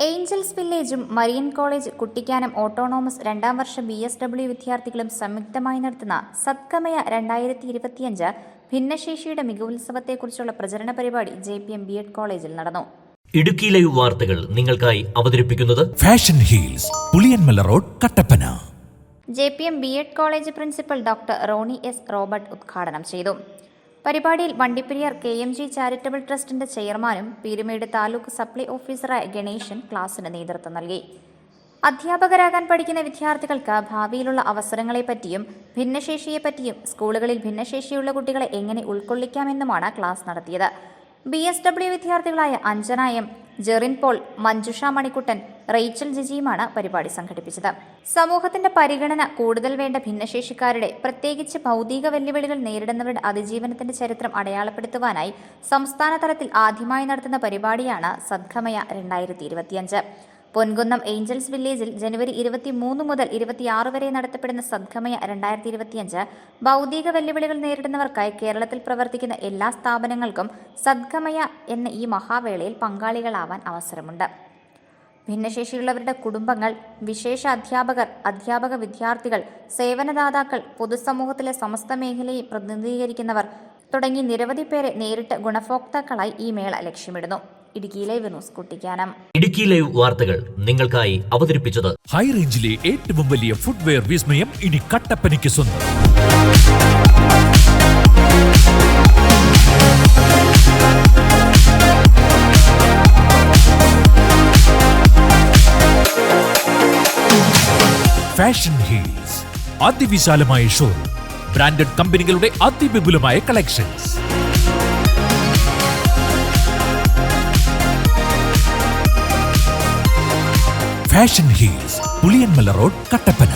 Angeles വില്ലേജും Marian college Kuttikkanam autonomous രണ്ടാം വർഷ BSW വിദ്യാർത്ഥികളും സംയുക്തമായി നടത്തുന്ന സദ്കമയ 2025 ഭിന്നശേഷിയുടെ മികവുത്സവത്തെക്കുറിച്ചുള്ള പ്രചരണ പരിപാടി JPM B.Ed കോളേജിൽ നടന്നു. ഇടുക്കി ലൈവ് വാർത്തകൾ നിങ്ങൾക്കായി അവതരിപ്പിക്കുന്നത് fashion heels, Puliyanmala road, Kattappana. JPM B.Ed college principal doctor Roni S Robert ഉദ്ഘാടനം ചെയ്തു. പരിപാടിയിൽ വണ്ടിപ്പെരിയാർ KMG ചാരിറ്റബിൾ ട്രസ്റ്റിന്റെ ചെയർമാനും പീരുമേട് താലൂക്ക് സപ്ലൈ ഓഫീസറായ ഗണേശൻ ക്ലാസിന് നേതൃത്വം നൽകി. അധ്യാപകരാകാൻ പഠിക്കുന്ന വിദ്യാർത്ഥികൾക്ക് ഭാവിയിലുള്ള അവസരങ്ങളെപ്പറ്റിയും ഭിന്നശേഷിയെപ്പറ്റിയും സ്കൂളുകളിൽ ഭിന്നശേഷിയുള്ള കുട്ടികളെ എങ്ങനെ ഉൾക്കൊള്ളിക്കാമെന്നുമാണ് ക്ലാസ് നടത്തിയത്. BSW വിദ്യാർത്ഥികളായ അഞ്ജന M, ജെറിൻ പോൾ, മഞ്ജുഷ മണിക്കുട്ടൻ, റേച്ചൽ ജിജിയുമാണ് പരിപാടി സംഘടിപ്പിച്ചത്. സമൂഹത്തിന്റെ പരിഗണന കൂടുതൽ വേണ്ട ഭിന്നശേഷിക്കാരുടെ, പ്രത്യേകിച്ച് ഭൗതിക വെല്ലുവിളികൾ നേരിടുന്നവരുടെ അതിജീവനത്തിന്റെ ചരിത്രം അടയാളപ്പെടുത്തുവാനായി സംസ്ഥാന തലത്തിൽ ആദ്യമായി നടത്തുന്ന പരിപാടിയാണ് സദ്കമയ 2025. പൊൻകുന്നം ഏഞ്ചൽസ് വില്ലേജിൽ ജനുവരി 23 മുതൽ 26 വരെ നടത്തപ്പെടുന്ന സദ്കമയ 2025 ഭൗതിക വെല്ലുവിളികൾ നേരിടുന്നവർക്കായി കേരളത്തിൽ പ്രവർത്തിക്കുന്ന എല്ലാ സ്ഥാപനങ്ങൾക്കും സദ്കമയ എന്ന ഈ മഹാവേളയിൽ പങ്കാളികളാവാൻ അവസരമുണ്ട്. ഭിന്നശേഷിയുള്ളവരുടെ കുടുംബങ്ങൾ, വിശേഷ അധ്യാപകർ, അധ്യാപക വിദ്യാർത്ഥികൾ, സേവനദാതാക്കൾ, പൊതുസമൂഹത്തിലെ സമസ്ത മേഖലയെ പ്രതിനിധീകരിക്കുന്നവർ തുടങ്ങി നിരവധി പേരെ നേരിട്ട് ഗുണഭോക്താക്കളായി ഈ മേള ലക്ഷ്യമിടുന്നു. Idukki live news Kuttikkanam. Idukki live വാർത്തകൾ നിങ്ങൾക്കായി അവതരിപ്പിച്ചത് ഹൈ റേഞ്ചിലെ ഏറ്റവും വലിയ ഫുട്വെയർ വിസ്മയം ഇനി കട്ടപ്പനയ്ക്ക് സ്വന്തം. ഫാഷൻ ഹീൽസ്, അതിവിശാലമായ ഷോറൂം, ബ്രാൻഡഡ് കമ്പനികളുടെ അതിവിപുലമായ collections. Fashion heels, Puliyanmala road, Kattappana.